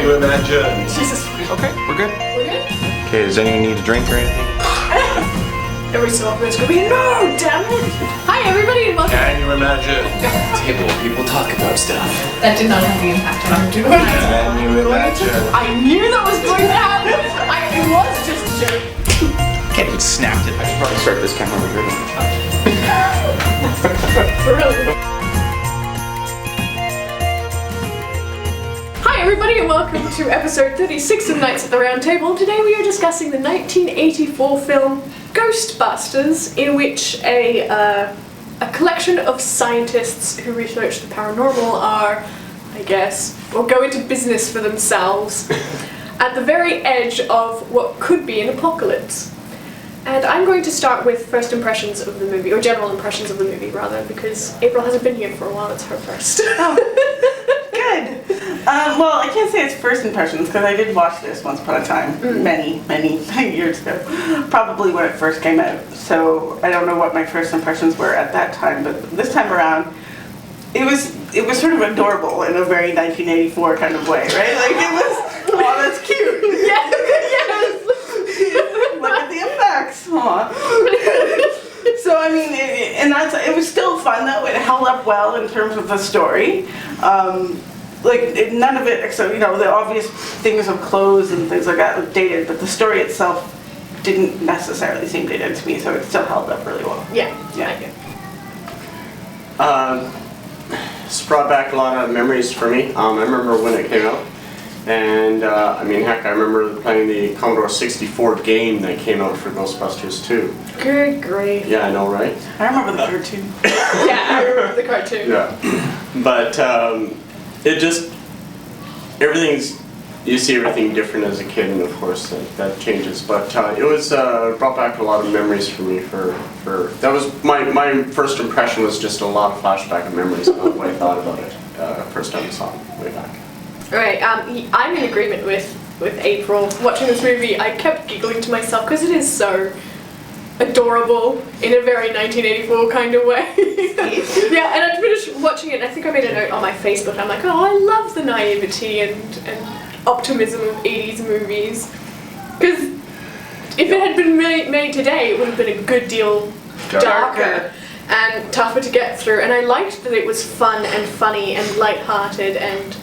Can you imagine? Jesus. Okay, we're good. We're good? Okay, does anyone need a drink or anything? Every so often it's gonna be, no, damn it! Hi everybody and welcome. Can you imagine? Table where people talk about stuff. That did not have the impact on our doing. Can you imagine? I knew that was going to happen! It was just a joke. Can't even snapped it. I should probably start this camera over here. Really? Hi everybody and welcome to episode 36 of Nights at the Round Table. Today we are discussing the 1984 film Ghostbusters, in which a collection of scientists who research the paranormal are, I guess, or go into business for themselves at the very edge of what could be an apocalypse. And I'm going to start with first impressions of the movie, or general impressions of the movie rather, because April hasn't been here for a while, it's her first. Oh, good. Well, I can't say it's first impressions because I did watch this once upon a time, many years ago, probably when it first came out. So I don't know what my first impressions were at that time, but this time around, it was sort of adorable in a very 1984 kind of way, right? Like it was, oh, that's cute. Yes, yes. Look at the effects. Aw. So I mean, it was still fun though. It held up well in terms of the story. None of it, except the obvious things of clothes and things like that, was dated. But the story itself didn't necessarily seem dated to me, so it still held up really well. Yeah. It's brought back a lot of memories for me. I remember when it came out. And I remember playing the Commodore 64 game that came out for Ghostbusters 2. Good grief. Yeah, I know, right? I remember the cartoon. Yeah, I remember the cartoon. Yeah. But you see everything different as a kid, and of course that changes. But it was brought back a lot of memories for me. That was my first impression was just a lot of flashback of memories of what I thought about it first time I saw it way back. Right, I'm in agreement with April. Watching this movie, I kept giggling to myself because it is so adorable in a very 1984 kind of way. Yeah, and I finished watching it and I think I made a note on my Facebook. I'm like, oh, I love the naivety and optimism of 80s movies. Because if it had been made today, it would have been a good deal darker and tougher to get through. And I liked that it was fun and funny and lighthearted, and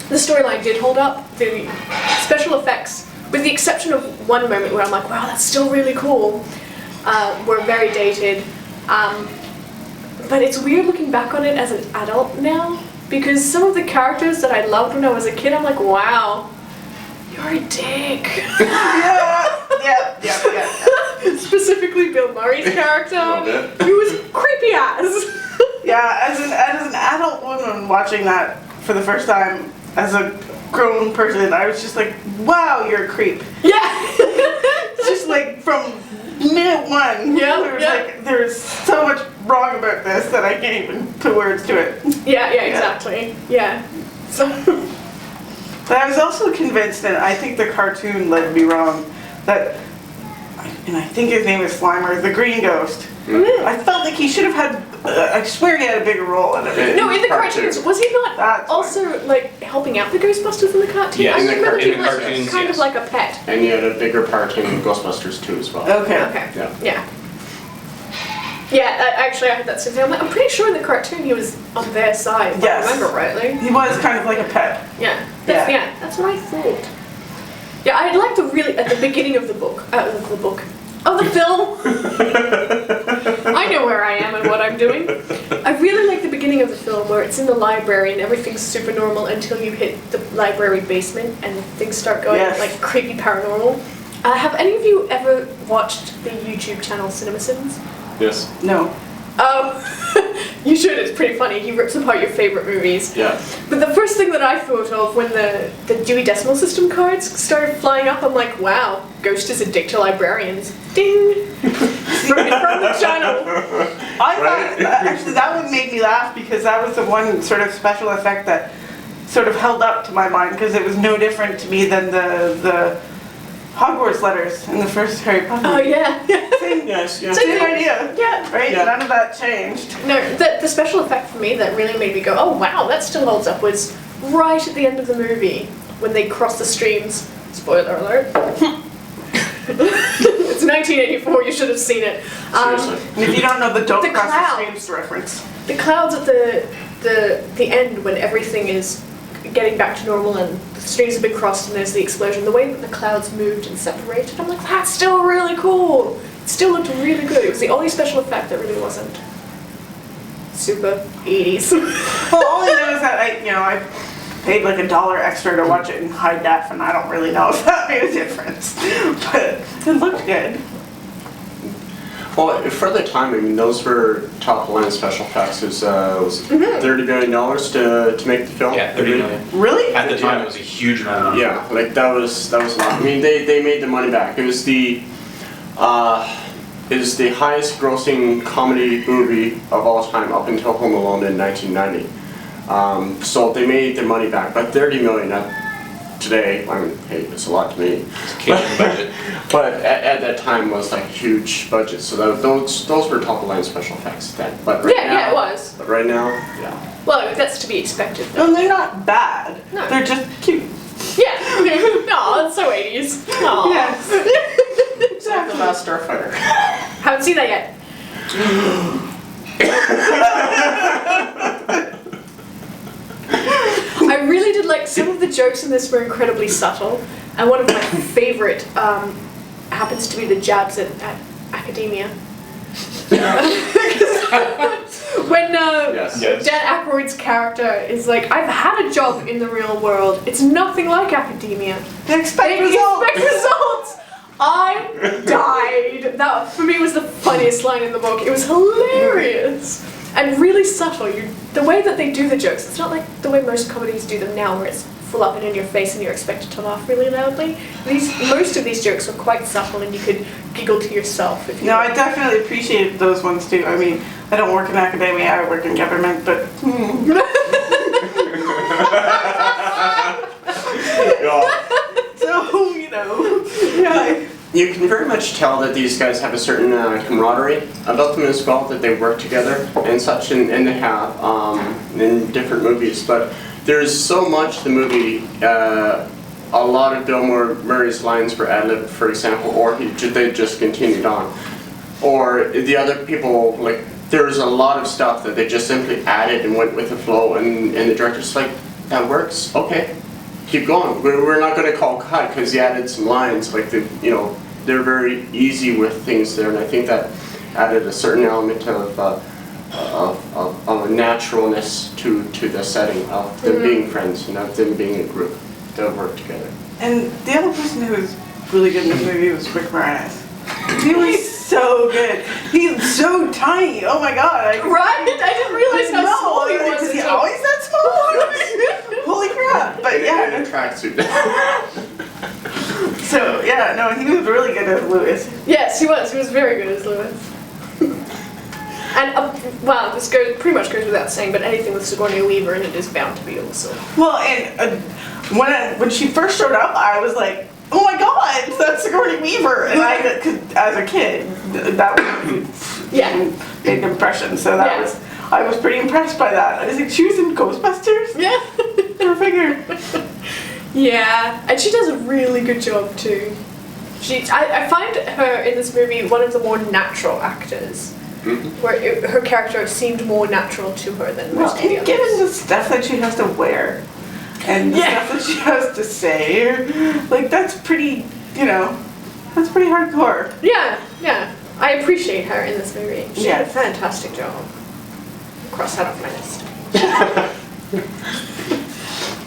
the storyline did hold up. The special effects, with the exception of one moment where I'm like, wow, that's still really cool, were very dated. But it's weird looking back on it as an adult now, because some of the characters that I loved when I was a kid, I'm like, wow, you're a dick. Yeah. Specifically Bill Murray's character, he was creepy ass. Yeah, as an adult woman watching that for the first time, as a grown person, I was just like, wow, you're a creep. Yeah. Just like from minute one. Yeah. There's so much wrong about this that I can't even put words to it. Yeah, exactly. Yeah. So. But I was also convinced, and I think the cartoon led me wrong, that, and I think his name is Slimer, the Green Ghost. I felt like he should have had, I swear he had a bigger role in it. No, in the cartoons, was he not also like helping out the Ghostbusters in the cartoons? Yeah, I in the remember he was cartoons, kind of yes. like a pet. And you had a bigger part in Ghostbusters 2 as well. Okay. Yeah. Yeah, actually I had that same thing. I'm pretty sure in the cartoon he was on their side, if I remember rightly. He was kind of like a pet. Yeah, that's what I thought. Yeah, I liked at the beginning of the film. I know where I am and what I'm doing. I really like the beginning of the film where it's in the library and everything's super normal until you hit the library basement and things start going like creepy paranormal. Have any of you ever watched the YouTube channel CinemaSins? Yes. No. You should, it's pretty funny. He rips apart your favorite movies. Yeah. But the first thing that I thought of when the Dewey Decimal System cards started flying up, I'm like, wow, Ghost is a dick to librarians. Ding! from the channel. I thought, actually, that would make me laugh because that was the one sort of special effect that sort of held up to my mind because it was no different to me than the Hogwarts letters in the first Harry Potter. Oh yeah. Same, yes, yeah. same idea. Yeah. Right? Yeah. None of that changed. No, the special effect for me that really made me go, oh wow, that still holds up, was right at the end of the movie when they cross the streams. Spoiler alert. It's 1984. You should have seen it. Seriously. And if you don't know the Don't The Cross clouds. the Streams reference. The clouds at the end when everything is getting back to normal and the streams have been crossed and there's the explosion. The way that the clouds moved and separated, I'm like, that's still really cool. It still looked really good. It was the only special effect that really wasn't super 80s. Well, all I know is that I paid like $1 extra to watch it in high def, and I don't really know if that made a difference. But it looked good. Well, for the time, I mean, those were top line special effects. It was $30 million to make the film. Yeah, 30 million. Really? At the time, it was a huge amount of money. Yeah, like that was a lot. I mean, they made the money back. It was the highest grossing comedy movie of all time up until Home Alone in 1990. So they made their money back, but $30 million today, I mean, hey, it's a lot to me. It's a Cajun budget. But at that time was like huge budget, so those were top line special effects then. But right now, yeah, it was. But right now, yeah. Well, that's to be expected. Though. No, they're not bad. No. They're just cute. Yeah. No, it's so 80s. Aw. Yes. Exactly. The Last Starfighter. Haven't seen that yet. I really did like some of the jokes in this were incredibly subtle, and one of my favorite happens to be the jabs at academia. When Yes. Dan Aykroyd's character is like, I've had a job in the real world. It's nothing like academia. They expect They results. expect results. I died. That for me was the funniest line in the book. It was hilarious and really subtle. The way that they do the jokes, it's not like the way most comedies do them now, where it's full up and in your face and you're expected to laugh really loudly. Most of these jokes are quite subtle, and you could giggle to yourself if you. No, I definitely appreciate those ones too. I mean, I don't work in academia, I work in government, but so, yeah. You can very much tell that these guys have a certain camaraderie about them as well, that they work together and such, and they have in different movies. But there's so much the movie. A lot of Bill Murray's lines were ad-libbed, for example, or they just continued on. Or the other people, like, there's a lot of stuff that they just simply added and went with the flow, and the director's like, that works, okay, keep going. We're not going to call cut because he added some lines, like, they're very easy with things there, and I think that added a certain element of a naturalness to the setting of them being friends, of them being a group that work together. And the other person who was really good in this movie was Rick Moranis. He was so good. He's so tiny. Oh my god. Right? I didn't realize how small he was. Is he always that small? Holy crap. But In yeah. a tracksuit. So yeah, no, he was really good as Lewis. Yes, he was. He was very good as Lewis. And well, this pretty much goes without saying, but anything with Sigourney Weaver in it is bound to be awesome. Well, and when she first showed up, I was like, oh my god, that's Sigourney Weaver. And cause as a kid, that was Yeah. big impression. So Yeah. I was pretty impressed by that. I was like, she was in Ghostbusters? Yeah. Go figure. Yeah, and she does a really good job too. I find her in this movie one of the more natural actors, where her character seemed more natural to her than Well, most of the and others. given the stuff that she has to wear, and the stuff that she has to say, like that's pretty, that's pretty hardcore. Yeah, I appreciate her in this movie. She did a Yes. fantastic job. Cross that off my list.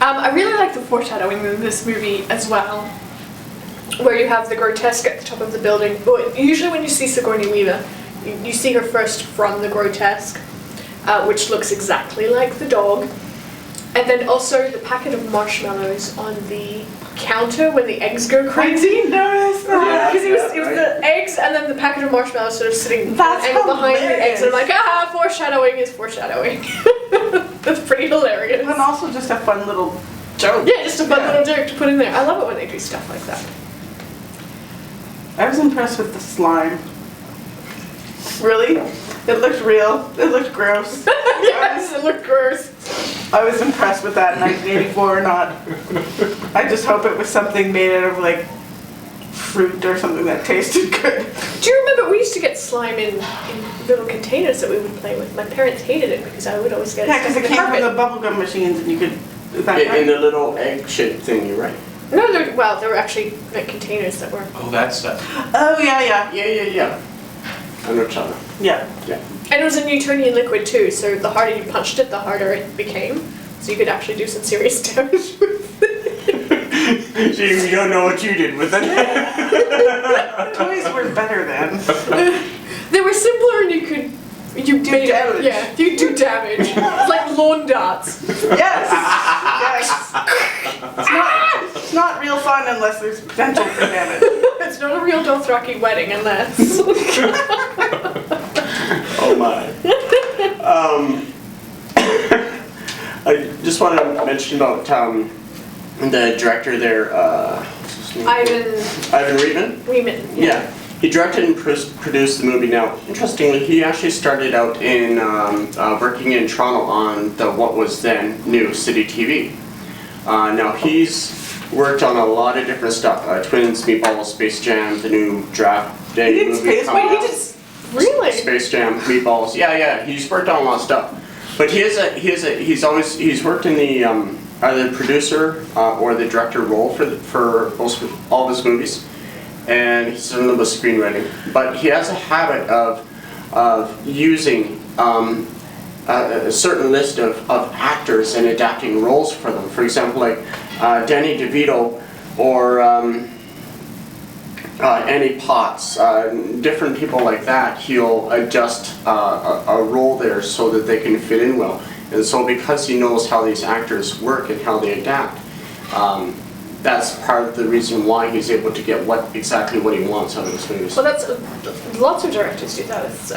I really like the foreshadowing in this movie as well, where you have the grotesque at the top of the building. Well, usually when you see Sigourney Weaver, you see her first from the grotesque, which looks exactly like the dog. And then also the packet of marshmallows on the counter when the eggs go crazy. Notice that. Because it was the eggs and then the packet of marshmallows sort of sitting That's angled behind the eggs, and I'm like, hilarious. foreshadowing is foreshadowing. That's pretty hilarious. And also just a fun little joke. Yeah, just a fun little joke to put in there. I love it when they do stuff like that. I was impressed with the slime. Really? It looked real. It looked gross. Yes, it looked gross. I was impressed with that in 1984 or not. I just hope it was something made out of like fruit or something that tasted good. Do you remember we used to get slime in little containers that we would play with? My parents hated it because I would always get it Yeah, because stuck it in the came from carpet. the bubblegum machines and you could. Is that In right? the little egg-shaped thingy, right? No, there were actually like containers that were. Oh, that stuff. Oh yeah. Yeah. I know China. Yeah. Yeah. And it was a Newtonian liquid too, so the harder you punched it, the harder it became. So you could actually do some serious damage with it. You don't know what you did with it. Toys were better then. They were simpler and you Do made damage. Yeah, you do damage. It's like lawn darts. Yes. Yes. It's not real fun unless there's potential for damage. It's not a real Dothraki wedding unless. Oh my. I just want to mention about the director there. What's his name? Ivan Reitman. Reitman. Yeah. He directed and produced the movie. Now, interestingly, he actually started out in working in Toronto on the what was then new City TV. Now he's worked on a lot of different stuff. Twins, Meatballs, Space Jam, the new Draft Day He did movie. Space coming Jam? out. Wait, he just really? Space Jam, Meatballs. Yeah. He's worked on a lot of stuff. But he's worked in the either producer or the director role for all of his movies. And he's done a little bit of screenwriting, but he has a habit of using a certain list of actors and adapting roles for them. For example, like Danny DeVito or Annie Potts, different people like that. He'll adjust a role there so that they can fit in well. And so because he knows how these actors work and how they adapt, that's part of the reason why he's able to get exactly what he wants out of his movies. Well, that's lots of directors do that. It's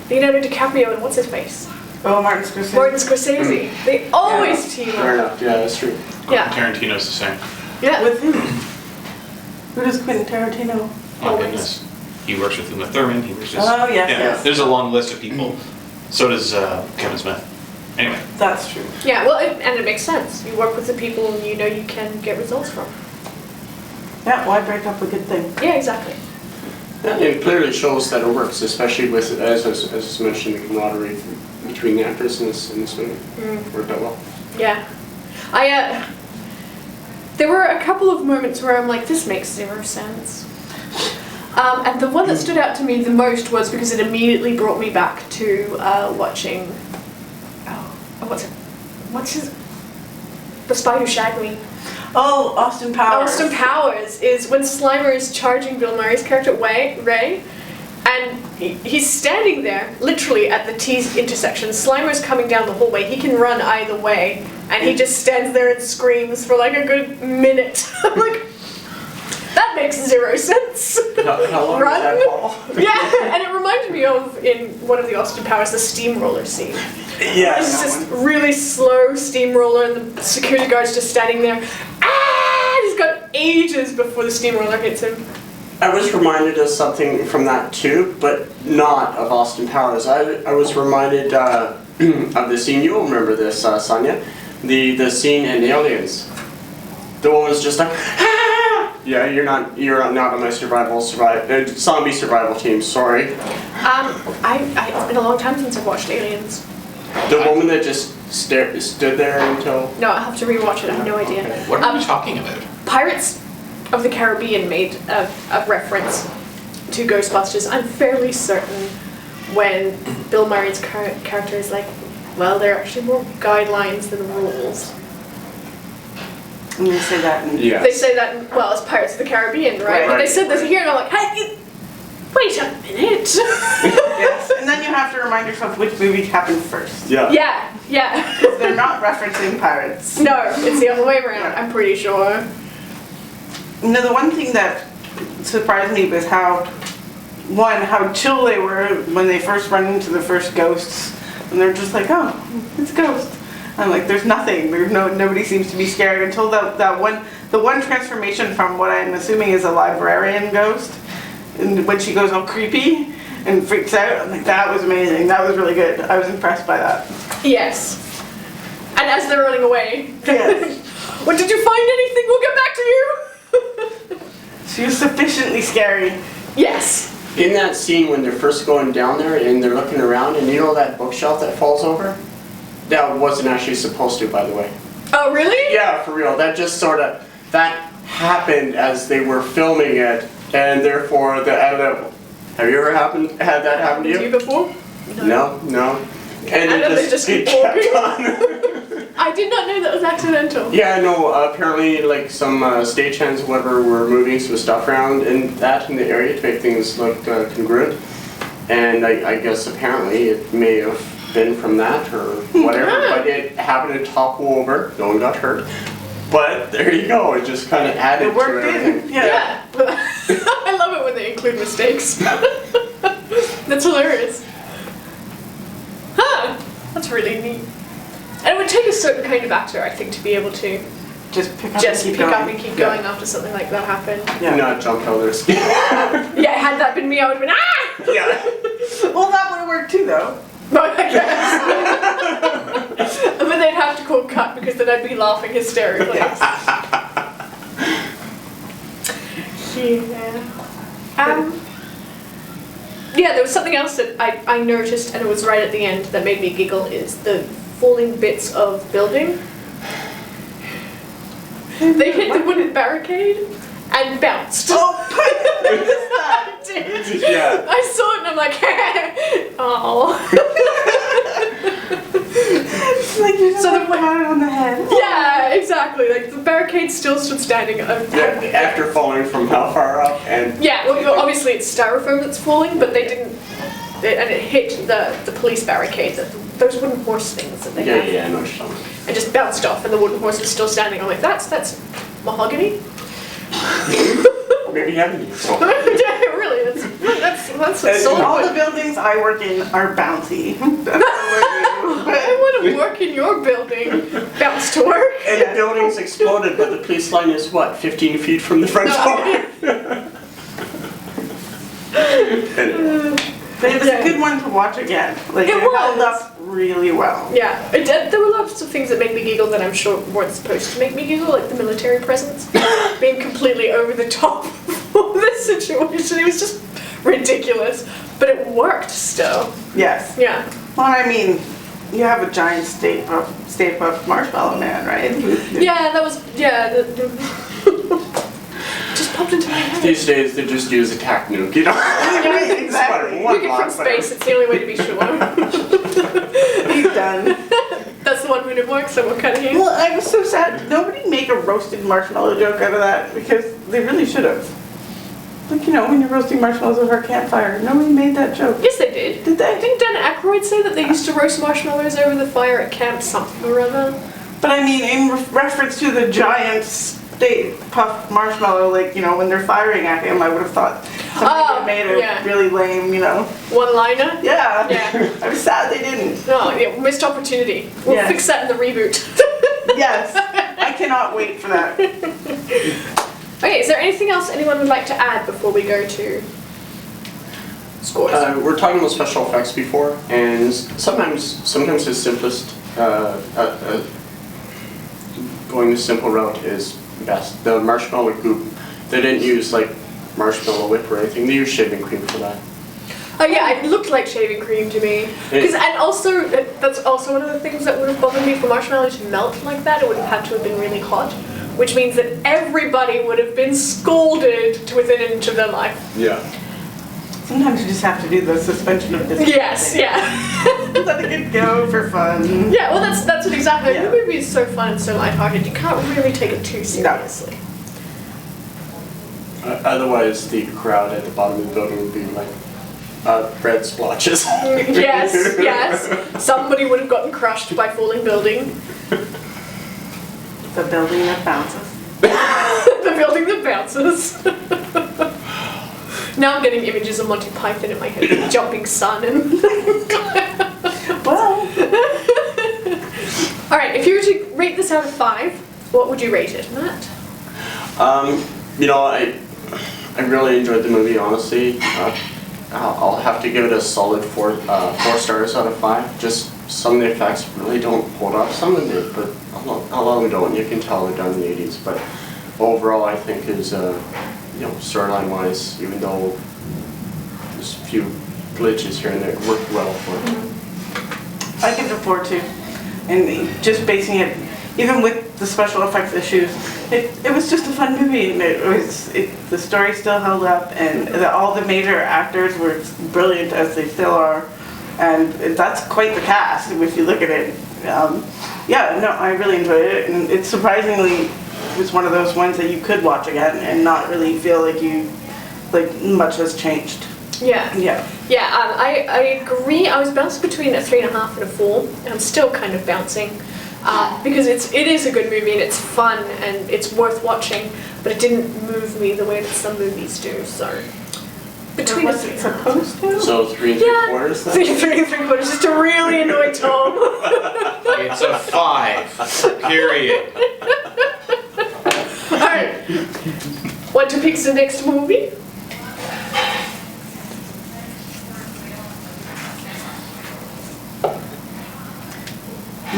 Leonardo DiCaprio and what's his face? Oh, Martin Scorsese. Martin Scorsese. They always team Fair up. enough. Yeah, that's true. Yeah. Tarantino's the same. Yeah. With who? Who does Quentin Tarantino? My Always. goodness. He works with Uma Thurman. He works with. Oh, yes, Yeah. yes. There's a long list of people. So does Kevin Smith. Anyway. That's true. Yeah. Well, and it makes sense. You work with the people you know you can get results from. Yeah, why break up a good thing? Yeah, exactly. And it clearly shows that it works, especially with, as I mentioned, the camaraderie between the actors in this movie. Worked out well. Yeah. There were a couple of moments where I'm like, this makes zero sense. And the one that stood out to me the most was because it immediately brought me back to watching. What's his? The Spy Who Shagged Me. Oh, Austin Powers. Austin Powers is when Slimer is charging Bill Murray's character Ray, and he's standing there, literally at the T intersection. Slimer's coming down the hallway. He can run either way, and he just stands there and screams for like a good minute. I'm like, that makes zero sense. How long Run? is that, Paul? Yeah, and it reminded me of in one of the Austin Powers, the steamroller scene. Yeah. It's just really slow steamroller, and the security guard's just standing there. He's got ages before the steamroller hits him. I was reminded of something from that too, but not of Austin Powers. I was reminded of the scene. You'll remember this, Sonia. The scene in Aliens. The one was just like, ah! Yeah, you're not on my zombie survival team. Sorry. It's been a long time since I've watched Aliens. The woman that just stood there until. No, I'll have to rewatch it. I have no idea. What are we talking about? Pirates of the Caribbean made a reference to Ghostbusters. I'm fairly certain when Bill Murray's character is like, well, there are actually more guidelines than rules. I'm gonna say that in Yeah. They say that, it's Pirates of the Caribbean, right? Right. But they said this here, and I'm like, hey, wait a minute. Yes, and then you have to remind yourself which movie happened first. Yeah. Yeah. They're not referencing pirates. No, it's the other way around, Yeah. I'm pretty sure. You know, the one thing that surprised me was how chill they were when they first run into the first ghosts. And they're just like, oh, it's a ghost. I'm like, there's nothing. Nobody seems to be scared until the one transformation from what I'm assuming is a librarian ghost, and when she goes all creepy, and freaks out. I'm like, that was amazing. That was really good. I was impressed by that. Yes. And as they're running away, Yes. well, did you find anything? We'll get back to you. She was sufficiently scary. Yes. In that scene when they're first going down there and they're looking around, and you know that bookshelf that falls over? That wasn't actually supposed to, by the way. Oh, really? Yeah, for real. That just sort of, that happened as they were filming it, and therefore the edit. Have you ever had that happen to Did you? you before? No. And And then they just keep kept walking. on. I did not know that was accidental. Yeah, no, apparently like some stagehands, whatever, were moving some stuff around in the area to make things look congruent. And I guess apparently it may have been from that or whatever, but it happened to topple over. No one got hurt. But there you go, it just kind of added It worked to everything. in. Yeah. I love it when they include mistakes. That's hilarious. Huh. That's really neat. And it would take a certain kind of actor, I think, to be able to Just pick up just and pick keep up going. and keep going after something like that happened. Yeah. Not jump out of their skin. Yeah, had that been me, I would have been, ah! Yeah. Well, that would have worked too, though. But I guess. But they'd have to call cut because then I'd be laughing hysterically. Yeah, there was something else that I noticed, and it was right at the end that made me giggle, is the falling bits of building. They hit the wooden barricade and bounced. Oh, I noticed that. I did. Yeah. I saw it and I'm like, oh. It's like you just So the- pat it on the head. Yeah, exactly. Like the barricade still stood standing. After falling from how far up and Yeah, well, obviously it's styrofoam that's falling, but they didn't, and it hit the police barricade, those wooden horse things that they have, yeah, I know what you're talking about. and just bounced off, and the wooden horse is still standing. I'm like, that's mahogany. Maybe having you. So. Yeah, really, that's And solid all the wood. buildings I work in are bouncy. That's what I want to work in your building. Bounce to work. And the building's exploded, but the police line is what, 15 feet from the front door? Anyway. But it was a good one to watch again. Like, It it held was. up really well. Yeah, it did. There were lots of things that made me giggle that I'm sure weren't supposed to make me giggle, like the military presence being completely over the top for this situation. It was just ridiculous, but it worked still. Yes. Yeah. Well, I mean, you have a giant Stay Puft Marshmallow Man, right? Yeah, that was, just popped into my head. These days, they just use a tac nuke, you know? Yeah, exactly. One Took it from block, space, it's the only way to be sure. He's done. That's the one we didn't work, so we'll cut it here. Well, I was so sad. Nobody make a roasted marshmallow joke out of that because they really should have. Like, you know, when you're roasting marshmallows over a campfire, nobody made that joke. Yes, they did. Did they? Didn't Dan Aykroyd say that they used to roast marshmallows over the fire at camp something or other? But I mean, in reference to the giant Stay Puft Marshmallow, like, you know, when they're firing at him, I would have thought somebody made a yeah. really lame, you know. One-liner? Yeah. Yeah. I was sad they didn't. No, yeah, missed opportunity. We'll Yes. fix that in the reboot. Yes. I cannot wait for that. Okay, is there anything else anyone would like to add before we go to scores? We're talking about special effects before, and sometimes the simplest, going the simple route is best. The marshmallow goop, they didn't use like marshmallow whip or anything, they used shaving cream for that. Oh yeah, it looked like shaving cream to me. And also, that's also one of the things that would have bothered me for marshmallow to melt like that. It would have had to have been really hot, which means that everybody would have been scalded to within an inch of their life. Yeah. Sometimes you just have to do the suspension of disbelief. Yes, yeah. Let it go for fun. Yeah, well that's what exactly. Yeah. The movie is so fun and so lighthearted, you can't really take it too seriously. Otherwise, the crowd at the bottom of the building would be like red splotches. Yes, yes. Somebody would have gotten crushed by falling building. The building that bounces. The building that bounces. Now I'm getting images of Monty Python in my head, the jumping sun and... Well, Alright, if you were to rate this out of 5, what would you rate it, Matt? You know, I really enjoyed the movie, honestly. I'll have to give it a solid 4 stars out of 5. Just some of the effects really don't hold up. Some of them do, but a lot of them don't. You can tell they're done in the 80s. But overall, I think is storyline wise, even though there's a few glitches here and there, it worked well for it. I give it a 4 too. And just basing it, even with the special effects issues, it was just a fun movie, and the story still held up, and all the major actors were brilliant as they still are, and that's quite the cast if you look at it. I really enjoyed it, and it surprisingly was one of those ones that you could watch again and not really feel like much has changed. Yeah. I agree. I was bouncing between a 3.5 and a 4, and I'm still kind of bouncing because it is a good movie and it's fun and it's worth watching, but it didn't move me the way that some movies do. So between Was it supposed to? So 3 3/4 then? 3 3/4 just to really annoy Tom. It's a 5. Period. All right. Want to pick the next movie?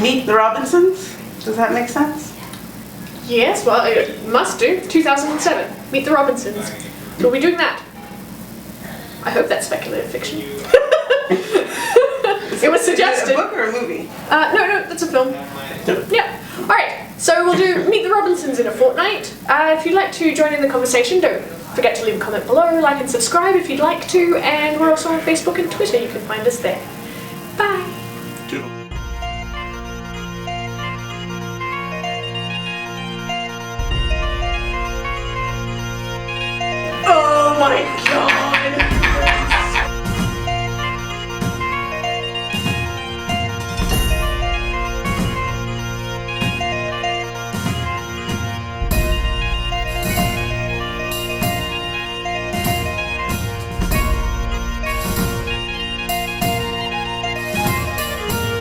Meet the Robinsons? Does that make sense? Yes, well, it must do. 2007. Meet the Robinsons. We'll be doing that. I hope that's speculative fiction. It was suggested. Is it a book or a movie? No, that's a film. Yeah. Alright, so we'll do Meet the Robinsons in a fortnight. If you'd like to join in the conversation, don't forget to leave a comment below, like and subscribe if you'd like to, and we're also on Facebook and Twitter. You can find us there. Bye. Doodle. Oh my